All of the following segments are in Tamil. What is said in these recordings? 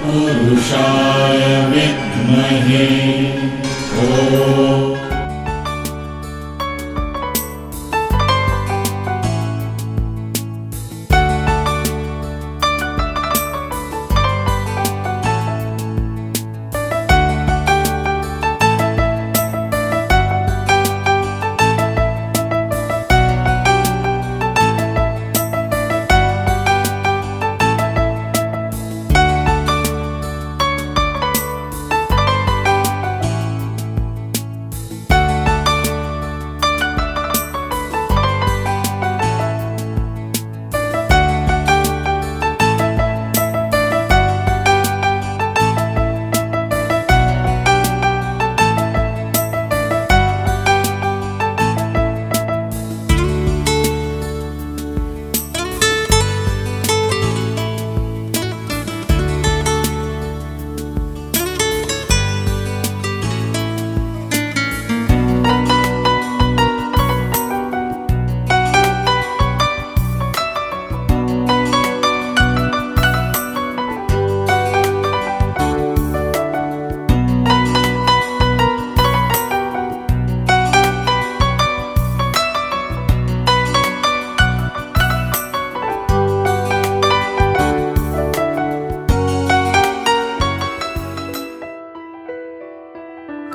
तत्पुरुषाय विद्महे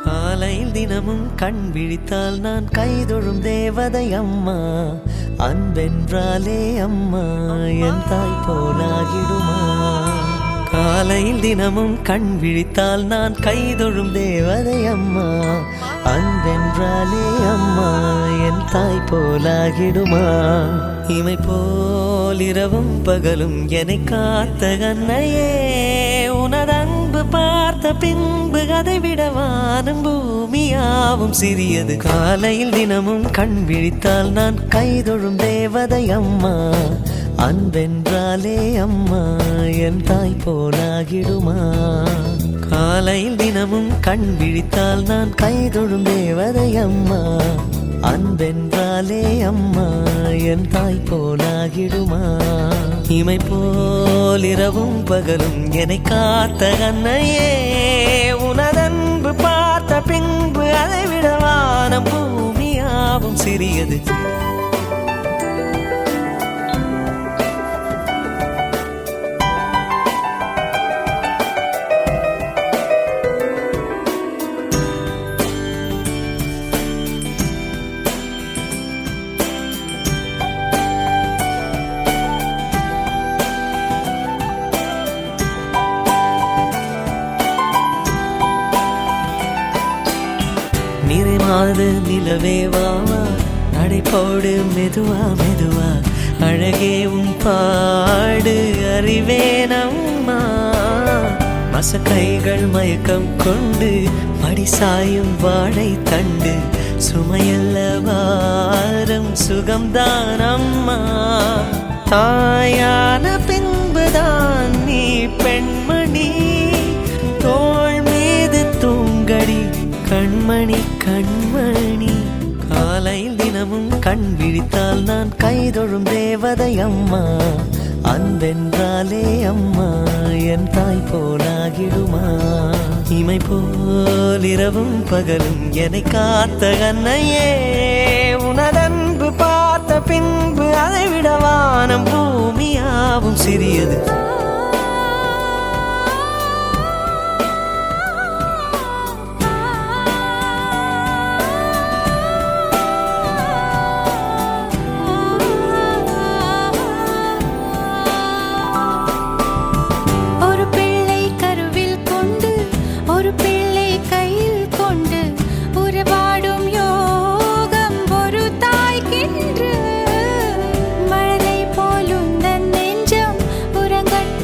காலையில் தினமும் கண் விழித்தால் நான் கைதொழும் தேவதை அம்மா. அன்பென்றாலே அம்மா என் தாய் போலாகிடுமா. காலையில் தினமும் கண் விழித்தால் நான் கைதொழும் தேவதை அம்மா. அன்பென்றாலே அம்மா என் தாய் போலாகிடுமா. இமை போல் இரவும் பகலும் என்னை காத்த கண்ணையே, உனதன்பு பார்த்த பின்பு அதை விட வானம் பூமியாவும் சிறியது. காலையில் தினமும் கண் விழித்தால் நான் கைதொழும் தேவதை அம்மா. அன்பென்றாலே அம்மா என் தாய் போலாகிடுமா. காலையில் தினமும் கண் விழித்தால் நான் கைதொழும் தேவதை அம்மா. அன்பென்றாலே அம்மா என் தாய் போலாகிடுமா. இமை போல் இரவும் பகலும் என்னை காத்த கண்ணையே, உனதன்பு பார்த்த பின்பு அதை விட வானம் பூமியாவும் சிறியது. நிறைமாத நிலவே வாவா, நடைபோடு மெதுவா மெதுவா, அழகே உன் பாடு அறிவேனம்மா. மசக்கைகள் மயக்கம் கொண்டு மடிசாயும் வாழை தண்டு, சுமையல்ல வாரம் சுகம்தான் அம்மா. தாயான பின்புதான் நீ பெண்மணி, தோள் மீது தூங்கடி கண்மணி கண்மணி. காலையில் தினமும் கண் விழித்தால் நான் கைதொழும் தேவதை அம்மா. அன்பென்றாலே அம்மா என் தாய் போலாகிடுமா. இமை போல் இரவும் பகலும் என்னை காத்த கண்ணையே, உனதன்பு பார்த்த பின்பு அதை விட வானம் பூமியாவும் சிறியது. மழலை போலும் தன் நெஞ்சம் உறங்கட்டும்.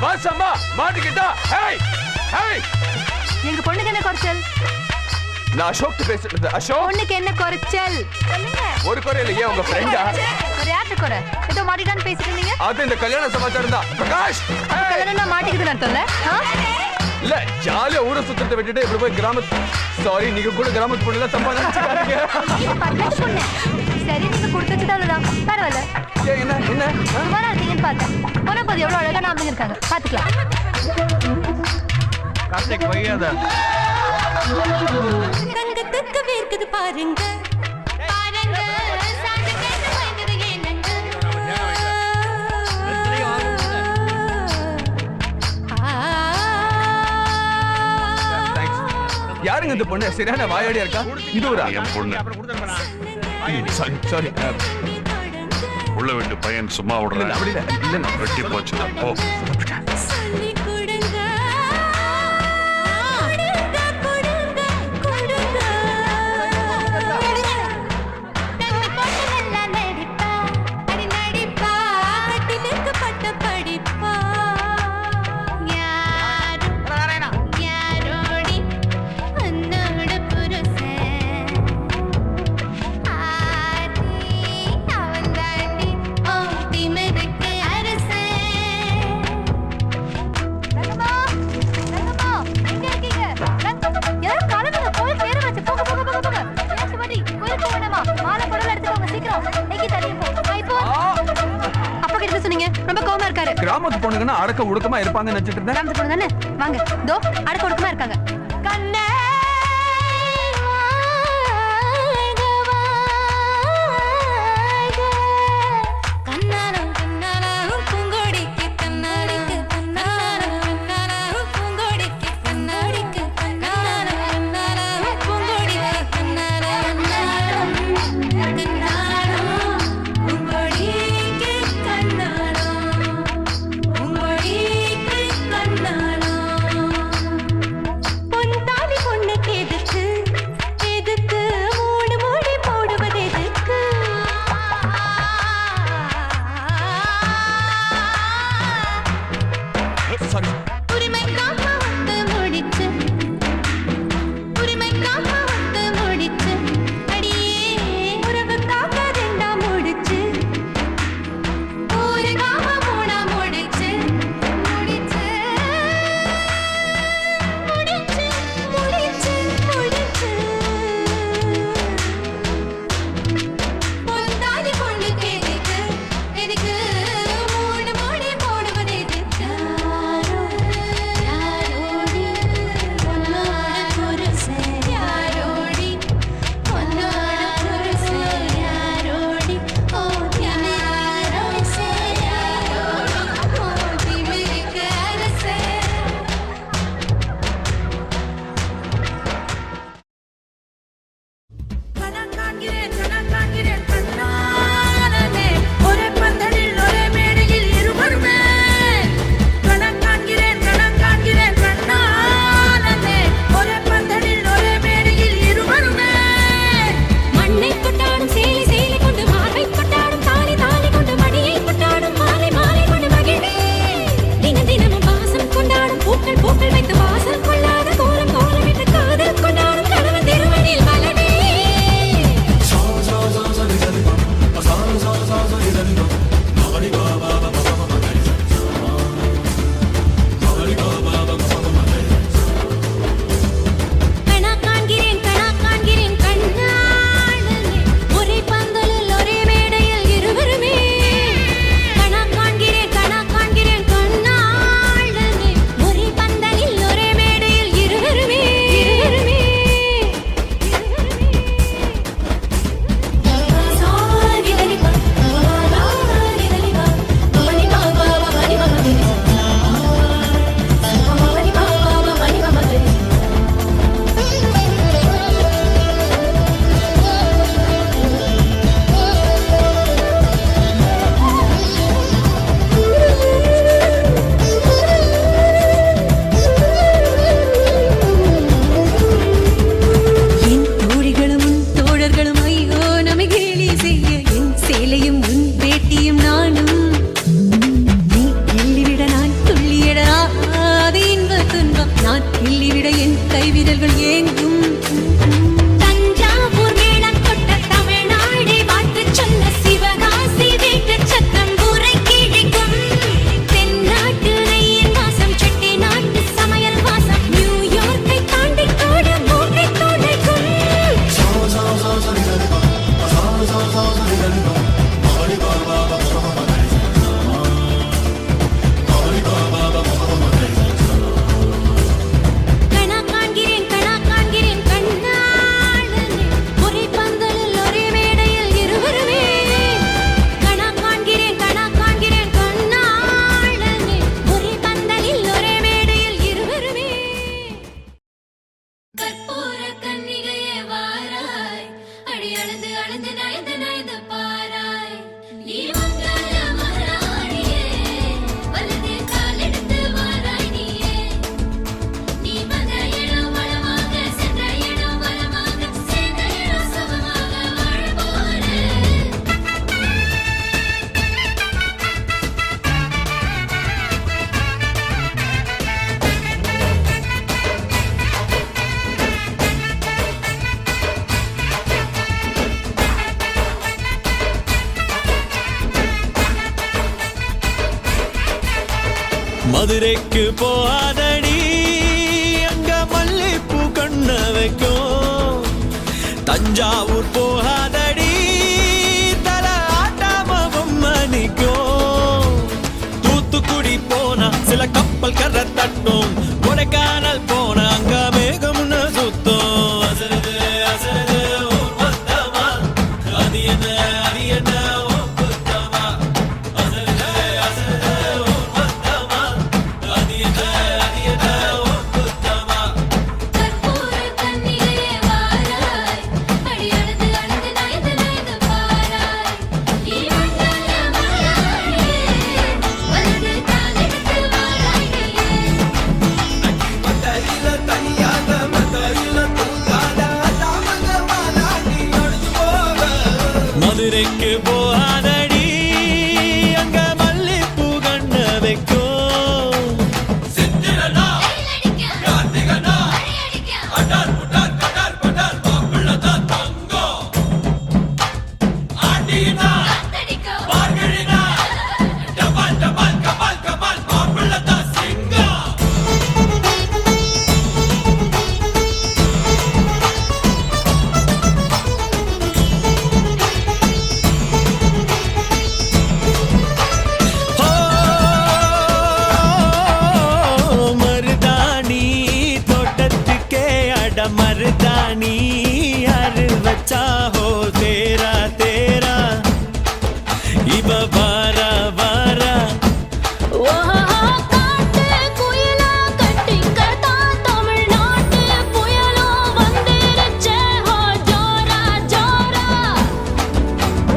பஸ் அம்மா மாட்டிக்கிட்டா. ஹேய் ஹேய், எங்க பொண்ணுக்கு என்ன குறைச்சல்? நான் அசோக் பேசுறது. அசோக், பொண்ணுக்கு என்ன குறைச்சல் சொல்லுங்க. ஒரு குறை இல்லையே, உங்க ஃப்ரெண்டா? ஒரு யார்ட்ட குறை? ஏதோ மாட்டிட்டான்னு பேசிட்டு இருந்தீங்க. அது இந்த கல்யாண சமாச்சாரம் தான். பிரகாஷ், கல்யாணம்னா மாட்டிக்குதுன்னு அர்த்தம் இல்ல? இல்ல, ஜாலியா ஊரை சுத்தத்தை விட்டுட்டு இப்படி போய் கிராமத்து. சாரி, நீங்க கூட கிராமத்து பொண்ணு தான் தப்பா நினைச்சுக்காதீங்க. பக்கத்து பொண்ணு. சரி, நீங்க கொடுத்துட்டு அவ்வளவுதான். பரவாயில்ல. என்ன என்ன சுமாரா இருக்கீங்கன்னு பார்த்தேன். போன போது எவ்வளவு அழகான ஆம்பளைங்க இருக்காங்க, பாத்துக்கலாம். கார்த்திக் வையாத. தங்கத்துக்கு வேர்க்குது பாருங்க பாருங்க, சாந்து கண்டு பயங்குது ஏனங்க. யாருங்க இந்த பொண்ணு? சரியான வாயாடியா இருக்கா. இது ஒரு என் பொண்ணு. சாரி, உள்ள விட்டு பையன் சும்மா விடுறேன். அப்படி இல்ல, இல்ல வெட்டி போச்சு. ஓ, கிராமத்து பொண்ணுங்கன்னா அடக்க ஒடுக்கமா இருப்பாங்கன்னு நினைச்சிட்டு இருந்தேன். கிராமத்து பொண்ணு தானே? வாங்க, தோ அடக்க ஒடுக்கமா இருக்காங்க. கண்ணே சொல்லிவிட என் கைவிரல்கள் ஏங்கும். தஞ்சாவூர் மேளம் கொட்ட தமிழ்நாடே வாழ்த்து சொல்ல சிவகாசி வீட்டு சத்தம் ஊரை கிழிக்கும். தென்னாட்டு நெய்யின் வாசம் செட்டி நாட்டு சமையல் வாசம் நியூயார்க்கை தாண்டி கூட மூட்டை துடைக்கும். கணா காண்கிறேன் கண்ணாளனே ஒரே பந்தலில் ஒரே மேடையில் இருவருமே. கணா காண்கிறேன் கண்ணாளனே ஒரே பந்தலில் ஒரே மேடையில் இருவருமே. கற்பூர கன்னிகையே வாராய் அடி அளந்து அளந்து நயந்து நயந்து பாராய். நீ மங்கள மகாராணியே வலது காலெடுத்து வாராய் நீயே. நீ வந்த இடம் வளமாக சென்ற இடம் வளமாக சேர்ந்த இடம் சுகமாக வாழ போறேன். மதுரைக்கு போகாதடி அங்க மல்லிப்பூ கண்ண வைக்கும். தஞ்சாவூர் போகாதடி தல ஆட்டாம பொம்மனிக்கும். தூத்துக்குடி போனா சில கப்பல் கரை தட்டும். கொடைக்கானல் போனா அங்க மேகம்னு சுத்தும். அசருது அசருது ஊர் மொத்தமா அது என்ன ஊர் குத்தமா. அசருது அசருது ஊர் மொத்தமா அது என்ன ஊர் குத்தமா. கற்பூர கன்னிகையே வாராய் அடி அளந்து அளந்து நயந்து நயந்து பாராய். நீ மங்கள மகாராணியே வலது காலெடுத்து வாராய் நீயே. மத்தரில தனியாக மத்தரில தூங்காத தாமங்க மாலாடி அழுது போக. மதுரைக்கு போகாதடி அங்க மல்லிப்பூ கண்ண வைக்கும். சித்திரனா கைலடிக்க கார்த்திகனா அடியடிக்க அடார் புடார் கடார் படார் மாப்பிள்ளதான் தங்கம். ஆண்டினா காத்தடிக்க பார்கழினா டபால் டபால் கபால் கபால் மாப்பிள்ளதான் சிங்கம். மருதாணி தோட்டத்துக்கே அட மருதாணி யாரு வச்சா ஹோ தேரா தேரா இவ வாரா வாரா. ஓஹோ காட்டு குயிலா கட்டிக்கதா தமிழ்நாட்டு புயலோ வந்திருச்சே ஹோ ஜோரா ஜோரா.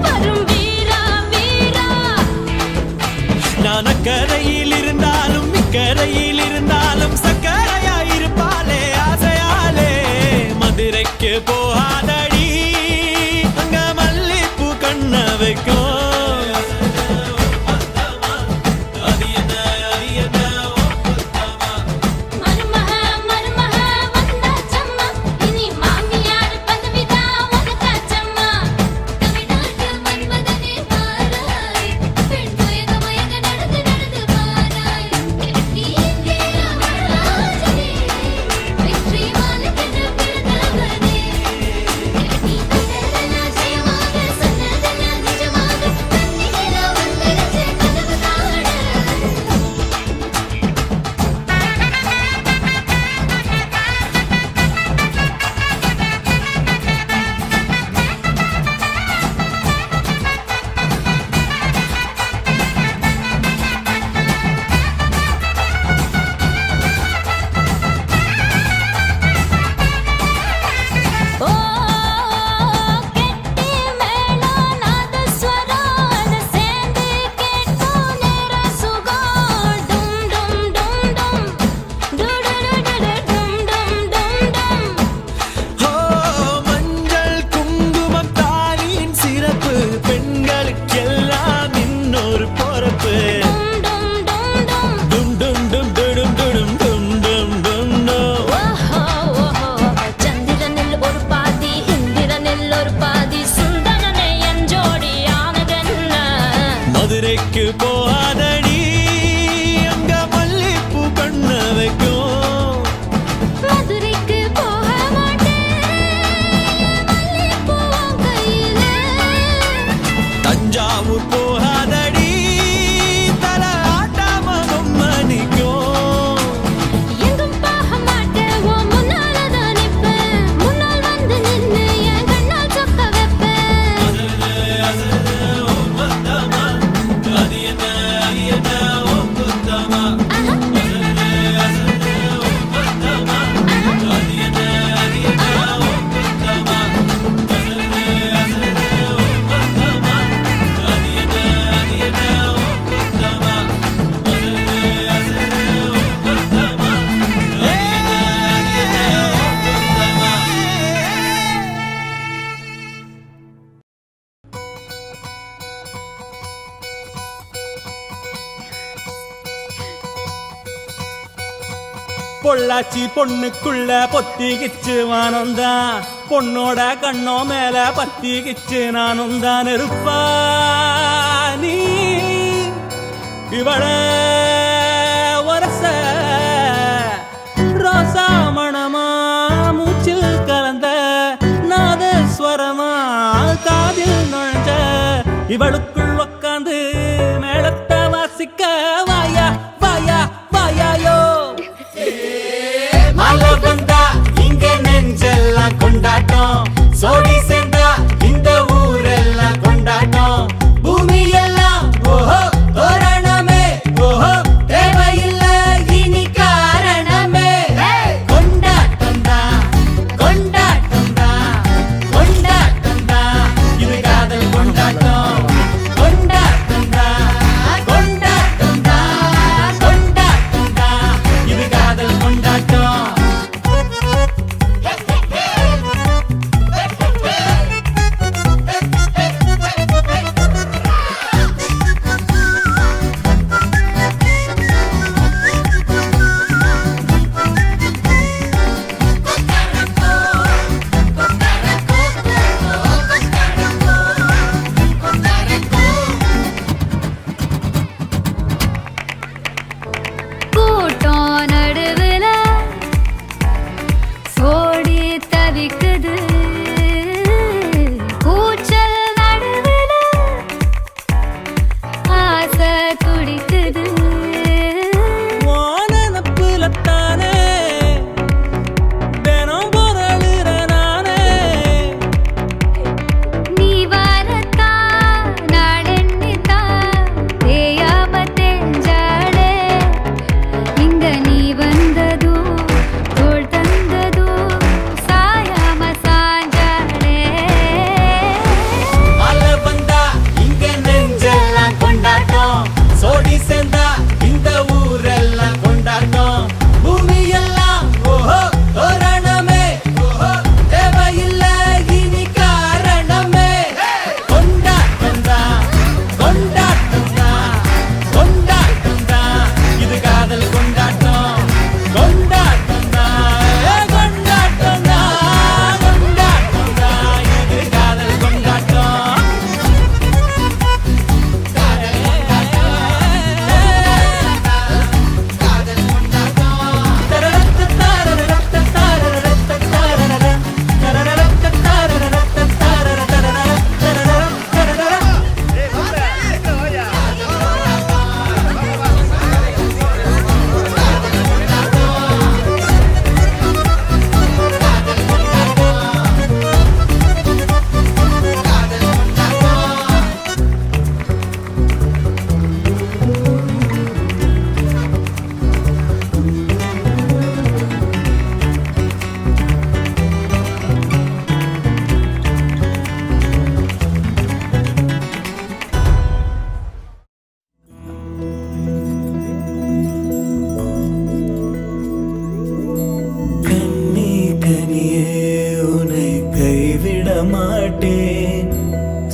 வரும் வீரா வீரா நான் அக்கரையில் இருந்தாலும் இக்கரையில் இருந்தாலும் சக்கரையாயிருப்பாளே ஆசையாலே. மதுரைக்கு போகாதடி அங்க மல்லிப்பூ கண்ண வைக்கும். அது என்ன ஊர் குத்தமா. மருமக மருமக வந்தாச்சம்மா இனி மாமியார் பதவிதா உனக்காச்சம்மா. தமிழ்நாட்டு மன்மதனே வாராய் பெண் மயங்க மயங்க நடந்து நடந்து வாராய். நீ இந்தியா மகாராஜனே வெற்றி மாலைக்கென்று பிறந்தவனே. பொள்ளாச்சி பொண்ணுக்குள்ள பொத்திக்கிச்சு வானந்தான் பொண்ணோட கண்ணோ மேல பத்திக்கிச்சு நானும் தான் இருப்பா நீ இவள வரச ரோசா மணமா மூச்சில் கலந்த நாதஸ்வரமா காதில் நுழைஞ்ச இவளுக்குள் உக்காந்து மேளத்தை வாசிக்க வாயா வாயா வாயாயோ மழை வந்தா இங்க நெஞ்செல்லாம் கொண்டாட்டம் சோடி சேர்ந்தா இந்த ஊரெல்லாம் கொண்டாட்டம் பூமி எல்லாம் ஓஹோ தோரணமே ஓஹோ தேவையில்லை இனி காரணமே கொண்டாட்டம் தான் கொண்டாட்டம் தான் கொண்டாட்டம் தான் இது காதல் கொண்டாட்டம் கொண்டாட்டம் தான் கொண்டாட்டம் தான் கொண்டாட்டம் தான் இது காதல் கொண்டாட்டம் கூட்டம் நடுவுல சோடி தவிக்குது கூச்சல் நடுவுல ஆசை துடிக்குது வானப்புலத்தானே தினம் பொருளுற நானே நீ வரத்தா நாளெண்ணித்தா தேயாம தெஞ்சாளே இங்க நீ வந்ததோ தோள் தந்ததோ சாயாம சாஞ்சாளே மழை வந்தா இங்க நெஞ்செல்லாம் கொண்டாட்டம் சோடி சேர்ந்தா இந்த ஊரெல்லாம் கொண்டாட்டம் பூமி எல்லாம் ஓஹோ தோரணமே ஓஹோ தேவையில்லை இனி காரணமே கொண்டாட்டம் தான் கொண்டாட்டம் தான் கொண்டாட்டம் தான் இது காதல் கொண்டாட்டம் கொண்டாட்டம் தான் கொண்டாட்டம் தான் கொண்டாட்டம் தான் இது காதல் கொண்டாட்டம் கண்ணே கனியே உன்னை கைவிட மாட்டேன்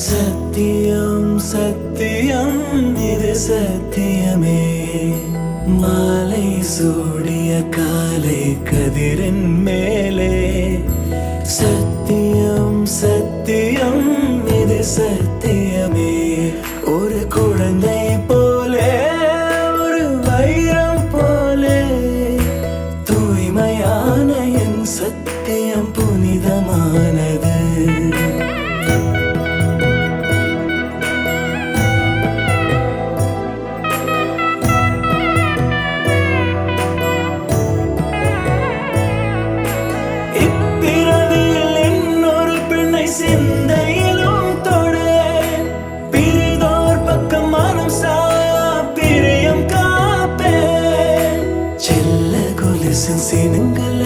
சத்தியம் சத்தியம் இது சத்தியமே மாலை சூடிய காலை கதிரின் மேலே சத்தியம் சத்தியம் இது சத்தியமே ஒரு குழந்தை போலே ஒரு வைரம் போலே தூய்மையான என் சத்தியம் புனிதமானது இப்பிறவியில் இன்னொரு பெண்ணை சிந்தையிலும் தொடு பிரிதோர் பக்கம் மனம் சாயா பிரியம் காப்பே செல்ல கொலுசின் சினங்கள்